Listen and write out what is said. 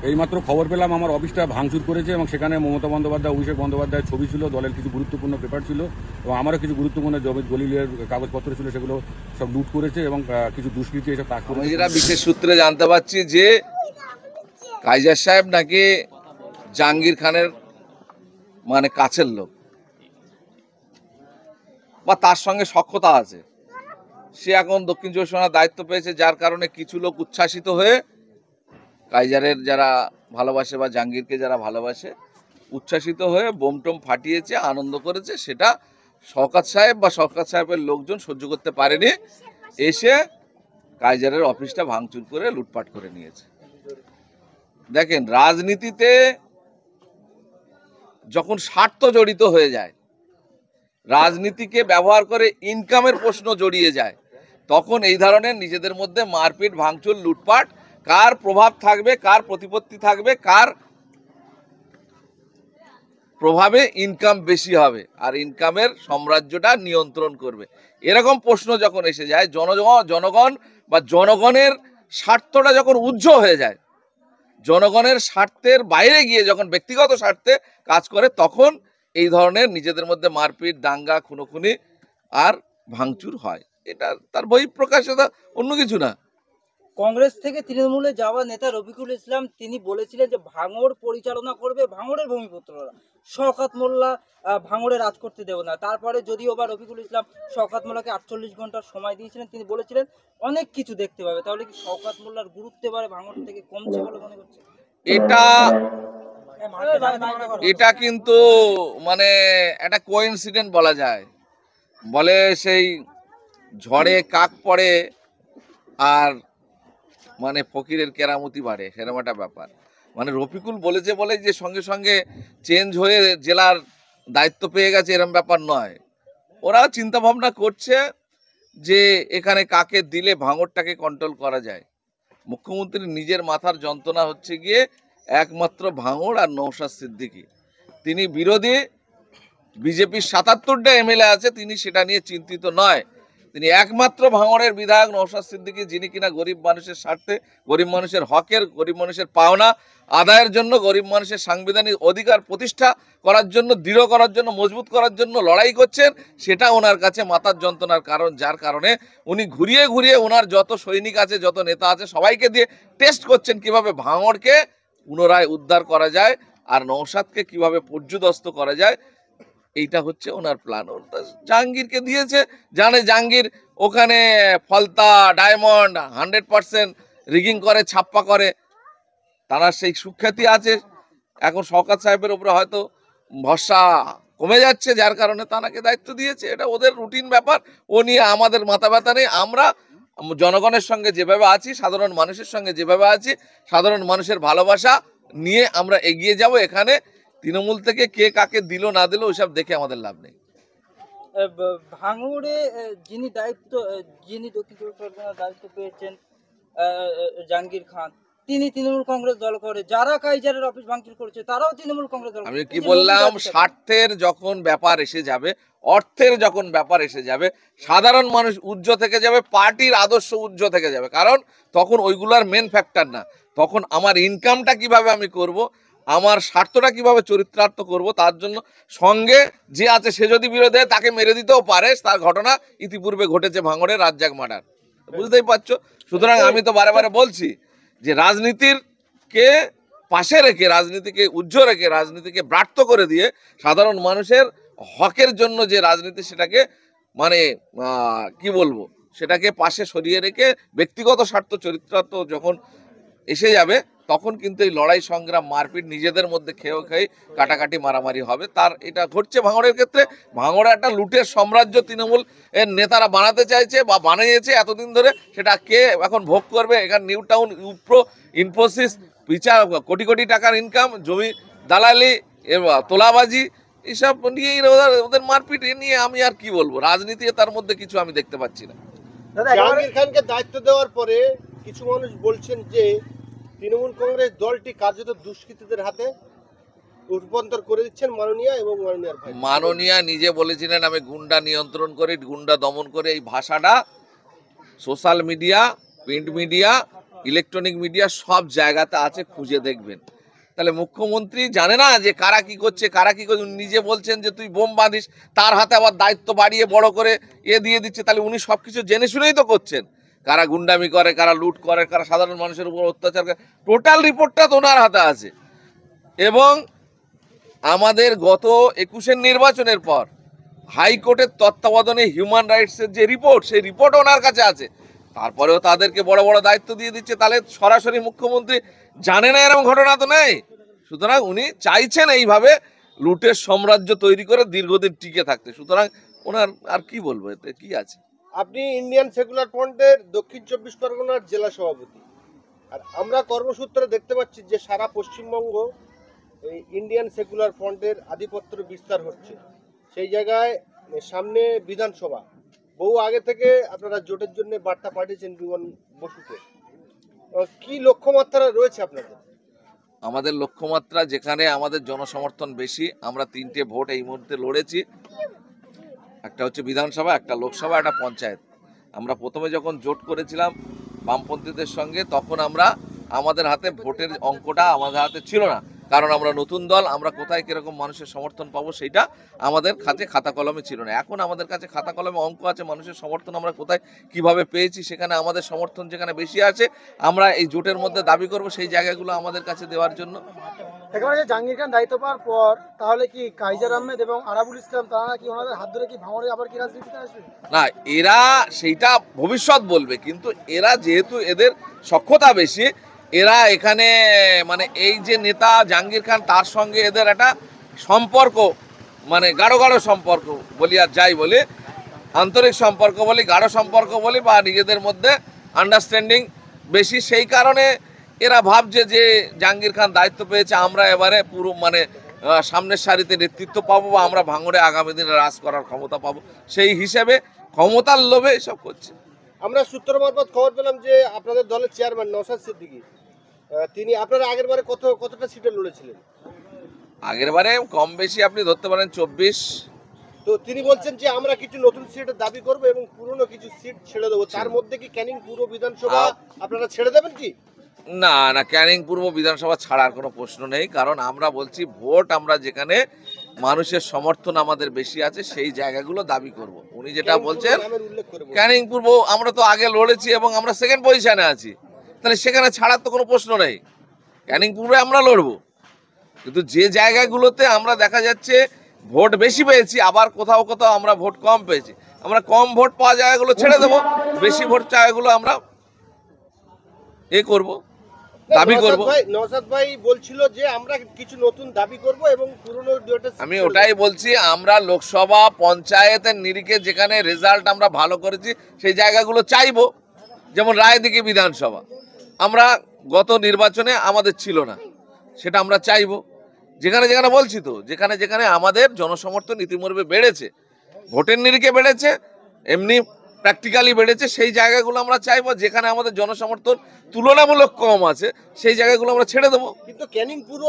এইমাত্র খবর পেলাম আমার অফিসটা ভাঙচুর করেছে এবং সেখানে মমতা বন্দ্যোপাধ্যায়, অভিষেক বন্দ্যোপাধ্যায়ের ছবি ছিল, দলের কিছু গুরুত্বপূর্ণ পেপার ছিল এবং আমারও কিছু গুরুত্বপূর্ণ জমি দলিলের কাগজপত্র ছিল, সেগুলো সব লুট করেছে এবং কিছু দুষ্কৃতী এসব কাজ করেছে। যেটা বিশেষ সূত্রে জানতে পারছি যে কাইজার সাহেব নাকি জাহাঙ্গীর খানের মানে কাছের লোক বা তার সঙ্গে সখ্যতা আছে। সে এখন দক্ষিণ চব্বিশ পরগনার দায়িত্ব পেয়েছে, যার কারণে কিছু লোক উচ্ছ্বাসিত হয়ে কাইজারের যারা ভালোবাসে বা জাহাঙ্গীরকে যারা ভালোবাসে উচ্ছ্বাসিত হয়ে বোমটোম ফাটিয়েছে, আনন্দ করেছে। সেটা শওকত সাহেব বা শওকত সাহেবের লোকজন সহ্য করতে পারেনি, এসে কাইজারের অফিসটা ভাঙচুর করে লুটপাট করে নিয়েছে। দেখেন, রাজনীতিতে যখন স্বার্থ জড়িত হয়ে যায়, রাজনীতিকে ব্যবহার করে ইনকামের প্রশ্ন জড়িয়ে যায়, তখন এই ধরনের নিজেদের মধ্যে মারপিট, ভাঙচুর, লুটপাট, কার প্রভাব থাকবে, কার প্রতিপত্তি থাকবে, কার প্রভাবে ইনকাম বেশি হবে আর ইনকামের সাম্রাজ্যটা নিয়ন্ত্রণ করবে, এরকম প্রশ্ন যখন এসে যায়, জনগণ বা জনগণের স্বার্থটা যখন উজ্জ্বল হয়ে যায়, জনগণের স্বার্থের বাইরে গিয়ে যখন ব্যক্তিগত স্বার্থে কাজ করে, তখন এই ধরনের নিজেদের মধ্যে মারপিট, দাঙ্গা, খুনোখুনি আর ভাঙচুর হয়। এটা তার বহিঃপ্রকাশ, অন্য কিছু না। কংগ্রেস থেকে তৃণমূলে যাওয়া নেতা রফিকুল ইসলাম তিনি বলেছিলেন যে ভাঙড় পরিচালনা করবে ভাঙড়ের ভূমিপুত্ররা, শওকত মোল্লা ভাঙড়ে রাজ করতে দেব না। তারপরে যদিও বা রফিকুল ইসলাম শওকত মোল্লাকে 48 ঘন্টার সময় দিয়েছিলেন, তিনি বলেছিলেন অনেক কিছু দেখতে পাবে। তাহলে কি শওকত মোল্লার গুরুত্ব এবারে ভাঙড় থেকে কমছে বলে মনে করছে? এটা কিন্তু মানে একটা কোইন্সিডেন্ট বলা যায়। বলে সেই ঝড়ে কাক পড়ে আর মানে ফকিরের কেরামতি বাড়ে, সেরকম একটা ব্যাপার। মানে রফিকুল বলেছে বলে যে সঙ্গে সঙ্গে চেঞ্জ হয়ে জেলার দায়িত্ব পেয়ে গেছে, এরকম ব্যাপার নয়। ওরা চিন্তা ভাবনা করছে যে এখানে কাকে দিলে ভাঙড়টাকে কন্ট্রোল করা যায়। মুখ্যমন্ত্রীর নিজের মাথার যন্ত্রণা হচ্ছে গিয়ে একমাত্র ভাঙড় আর নওশাদ সিদ্দিকী। তিনি বিরোধী, বিজেপির 77টা এমএলএ আছে, তিনি সেটা নিয়ে চিন্তিত নয়। তিনি একমাত্র ভাঙড়ের বিধায়ক নওশাদ সিদ্দিকী, যিনি কিনা গরিব মানুষের স্বার্থে, গরিব মানুষের হকের, গরিব মানুষের পাওনা আদায়ের জন্য, গরিব মানুষের সাংবিধানিক অধিকার প্রতিষ্ঠা করার জন্য, দৃঢ় করার জন্য, মজবুত করার জন্য লড়াই করছেন। সেটা ওনার কাছে মাথার যন্ত্রণার কারণ, যার কারণে উনি ঘুরিয়ে ঘুরিয়ে ওনার যত সৈনিক আছে, যত নেতা আছে, সবাইকে দিয়ে টেস্ট করছেন কিভাবে ভাঙড়কে পুনরায় উদ্ধার করা যায় আর নওশাদকে কিভাবে পর্যুদস্ত করা যায়। এইটা হচ্ছে ওনার প্ল্যান। জাহাঙ্গীরকে দিয়েছে, জানে জাহাঙ্গীর ওখানে ফলতা, ডায়মন্ড 100% রিগিং করে, ছাপ্পা করে, তারা সেই সুখ্যাতি আছে। এখন শওকত সাহেবের উপরে হয়তো ভরসা কমে যাচ্ছে, যার কারণে তাকে দায়িত্ব দিয়েছে। এটা ওদের রুটিন ব্যাপার, ও নিয়ে আমাদের মাথা ব্যথা নেই। আমরা জনগণের সঙ্গে যেভাবে আছি, সাধারণ মানুষের সঙ্গে যেভাবে আছি, সাধারণ মানুষের ভালোবাসা নিয়ে আমরা এগিয়ে যাব। এখানে তৃণমূল থেকে কে কাকে দিল না দিল ওইসব দেখে আমাদের লাভ নেই। ভাঙড়ে যিনি দক্ষিণ চব্বিশ পরগনার দায়িত্ব পেয়েছেন জাহাঙ্গীর খান, তিনি তৃণমূল কংগ্রেস দল করে। যারা কাইজারের অফিস ভাঙচুর করেছে তারাও তৃণমূল কংগ্রেস দল। আমি কি বললাম, স্বার্থের যখন ব্যাপার এসে যাবে, অর্থের যখন ব্যাপার এসে যাবে, সাধারণ মানুষ উজ্জ্বল থেকে যাবে, পার্টির আদর্শ উজ্জ্বল থেকে যাবে। কারণ তখন ওইগুলার মেন ফ্যাক্টর না, তখন আমার ইনকামটা কিভাবে আমি করব, আমার স্বার্থটা কিভাবে চরিত্রার্থ করব, তার জন্য সঙ্গে যে আছে সে যদি বিরোধী হয় তাকে মেরে দিতেও পারে। তার ঘটনা ইতিপূর্বে ঘটেছে ভাঙড়ে, রাজ্জাক মার্ডার, বুঝতেই পারছো। সুতরাং আমি তো বারে বারে বলছি যে রাজনীতির কে পাশে রেখে, রাজনীতিকে উজ্জ্বল রেখে, রাজনীতিকে ব্রাত্য করে দিয়ে সাধারণ মানুষের হকের জন্য যে রাজনীতি, সেটাকে মানে কি বলবো, সেটাকে পাশে সরিয়ে রেখে ব্যক্তিগত স্বার্থ, চরিত্রার্থ যখন এসে যাবে, তখন কিন্তু এই লড়াই, সংগ্রাম, মারপিট, নিজেদের মধ্যে খেয়ে কাটাকাটি, মারামারি হবে। তার এটা ঘটছে ভাঙড়ের ক্ষেত্রে। ভাঙড়ে একটা লুটের সাম্রাজ্য তৃণমূল এর নেতারা বানাতে চাইছে বা বানিয়েছে এতদিন ধরে, সেটা কে এখন ভোগ করবে। এখানে নিউ টাউন, ইউপ্রো, ইনফোসিস, বিচার, কোটি কোটি টাকার ইনকাম, জমি দালালি, তোলাবাজি, এইসব নিয়েই ওদের মারপিট। এ নিয়ে আমি আর কি বলবো, রাজনীতি তার মধ্যে কিছু আমি দেখতে পাচ্ছি না। জাহাঙ্গীর খানকে দায়িত্ব দেওয়ার পরে কিছু মানুষ বলছেন যে তৃণমূল কংগ্রেস দলটি কার্যত দুষ্কৃতীদের হাতে রূপান্তর করে দিচ্ছেন মাননীয়া এবং মাননীয়ার ভাই। মাননীয়া নিজে বলেছিলেন আমি গুন্ডা নিয়ন্ত্রণ করি, গুন্ডা দমন করে। এই ভাষাটা social media, print media electronic media সব জায়গাতে আছে, খুঁজে দেখবেন। তাহলে মুখ্যমন্ত্রী জানে না যে কারা কি করছে, কারা কি করছে? উনি নিজে বলছেন যে তুই বোম বাঁধিস, তার হাতে আবার দায়িত্ব বাড়িয়ে বড় করে দিয়ে দিচ্ছে। তাহলে উনি সবকিছু জেনে শুনেই তো করছেন, কারা গুন্ডামি করে, কারা লুট করে, কারা সাধারণ মানুষের উপর অত্যাচার করে। টোটাল রিপোর্টটা তো ওনার হাতে আছে। এবং আমাদের গত 21-এর নির্বাচনের পর হাইকোর্টের তত্ত্বাবধানে হিউম্যান রাইটসের যে রিপোর্ট, সেই রিপোর্ট ওনার কাছে আছে। তারপরেও তাদেরকে বড় বড় দায়িত্ব দিয়ে দিচ্ছে। তাহলে সরাসরি মুখ্যমন্ত্রী জানে না এরকম ঘটনা তো নেই। সুতরাং উনি চাইছেন এইভাবে লুটের সাম্রাজ্য তৈরি করে দীর্ঘদিন টিকে থাকতে। সুতরাং ওনার আর কি বলবো, এতে কি আছে? আপনি ইন্ডিয়ান সেকুলার ফ্রন্টের দক্ষিণ 24 পরগনার জেলা সভাপতি, আর আমরা কর্মসূত্রে দেখতে পাচ্ছি যে সারা পশ্চিমবঙ্গ এই ইন্ডিয়ান সেকুলার ফ্রন্টের আধিপত্য বিস্তার হচ্ছে। সেই জায়গায় সামনে বিধানসভা, বহু আগে থেকে আপনারা জোটের জন্য বার্তা পাঠিয়েছেন বিমান বসুকে। কি লক্ষ্যমাত্রা রয়েছে আপনাদের? আমাদের লক্ষ্যমাত্রা, যেখানে আমাদের জনসমর্থন বেশি, আমরা 3টে ভোট এই মুহূর্তে লড়েছি। একটা হচ্ছে বিধানসভা, একটা লোকসভা, একটা পঞ্চায়েত। আমরা প্রথমে যখন জোট করেছিলাম বামপন্থীদের সঙ্গে, তখন আমাদের হাতে ভোটের অঙ্কটা আমাদের হাতে ছিল না, কারণ আমরা নতুন দল। আমরা কোথায় কিরকম মানুষের সমর্থন পাবো সেইটা আমাদের কাছে খাতা কলমে ছিল না। এখন আমাদের কাছে খাতা কলমে অঙ্ক আছে, মানুষের সমর্থন আমরা কোথায় কিভাবে পেয়েছি, সেখানে আমাদের সমর্থন যেখানে বেশি আছে, আমরা এই জোটের মধ্যে দাবি করব সেই জায়গাগুলো আমাদের কাছে দেওয়ার জন্য। একেবারে জাহাঙ্গীর খান দায়িত্ব পাওয়ার পর তাহলে কি কাইজার আহমেদ এবং আরাবুল ইসলাম তারা কি ওনাদের হাত ধরে কি ভাঙড়ে আবার কি রাজনীতিতে আসবে? না, এরা সেইটা ভবিষ্যৎ বলবে, কিন্তু এরা যেহেতু এদের সক্ষতা বেশি, এরা এখানে মানে এই যে নেতা জাহাঙ্গীর খান, তার সঙ্গে এদের একটা সম্পর্ক, মানে গাঢ় গাঢ় সম্পর্ক বলি, আর যাই বলি, আন্তরিক সম্পর্ক বলি, গাঢ় সম্পর্ক বলি, বা নিজেদের মধ্যে আন্ডারস্ট্যান্ডিং বেশি। সেই কারণে এরা ভাবছে যে জাহাঙ্গীর খান দায়িত্ব পেয়েছে, আমরা এবারে পুরো মানে সামনের সারিতে নেতৃত্ব পাবো, বা আমরা ভাঙড়ে আগামী দিনে রাজ করার ক্ষমতা পাবো। সেই হিসেবে ক্ষমতার লোভে এসব করছে। আমরা সূত্র মারফত খবর পেলাম যে আপনাদের দলের চেয়ারম্যান নওশাদ সিদ্দিকী, তিনি আপনারা আগের বারে কতটা সিটে লড়েছিলেন? আগের বারে কম বেশি আপনি ধরতে পারেন 24। তো তিনি বলছেন যে আমরা কিছু নতুন সিটের দাবি করব এবং পুরনো কিছু সিট ছেড়ে দেবো। তার মধ্যে কি ক্যানিং পূর্ব বিধানসভা আপনারা ছেড়ে দেবেন কি? না না, ক্যানিং পূর্ব বিধানসভা ছাড়ার কোনো প্রশ্ন নেই। কারণ আমরা বলছি ভোট, আমরা যেখানে মানুষের সমর্থন আমাদের বেশি আছে সেই জায়গাগুলো দাবি করব। উনি যেটা বলছেন ক্যানিং পূর্ব, আমরা তো আগে লড়েছি এবং আমরা সেকেন্ড পজিশনে আছি, তাহলে সেখানে ছাড়ার তো কোনো প্রশ্ন নেই। ক্যানিং পূর্বে আমরা লড়বো, কিন্তু যে জায়গাগুলোতে আমরা দেখা যাচ্ছে ভোট বেশি পেয়েছি, আবার কোথাও কোথাও আমরা ভোট কম পেয়েছি, আমরা কম ভোট পাওয়া জায়গাগুলো ছেড়ে দেবো, বেশি ভোট জায়গাগুলো আমরা করব, দাবি করব। নওশাদ ভাই বলছিল যে আমরা কিছু নতুন দাবি করব এবং পুরনো। আমি ওটাই বলছি, আমরা লোকসভা পঞ্চায়েতের নিরিখে যেখানে রেজাল্ট আমরা ভালো করেছি সেই জায়গাগুলো চাইবো। যেমন রায়দিঘি বিধানসভা আমরা গত নির্বাচনে আমাদের ছিল না, সেটা আমরা চাইবো। যেখানে যেখানে বলছি তো, যেখানে যেখানে আমাদের জনসমর্থন ইতিমধ্যে বেড়েছে, ভোটের নিরিখে বেড়েছে, এমনি প্র্যাকটিক্যালি বেড়েছে, সেই জায়গাগুলো আমরা চাইবো। যেখানে আমাদের জনসমর্থন তুলনামূলক কম আছে সেই জায়গাগুলো আমরা ছেড়ে দেবো। কিন্তু ক্যানিং পূর্ব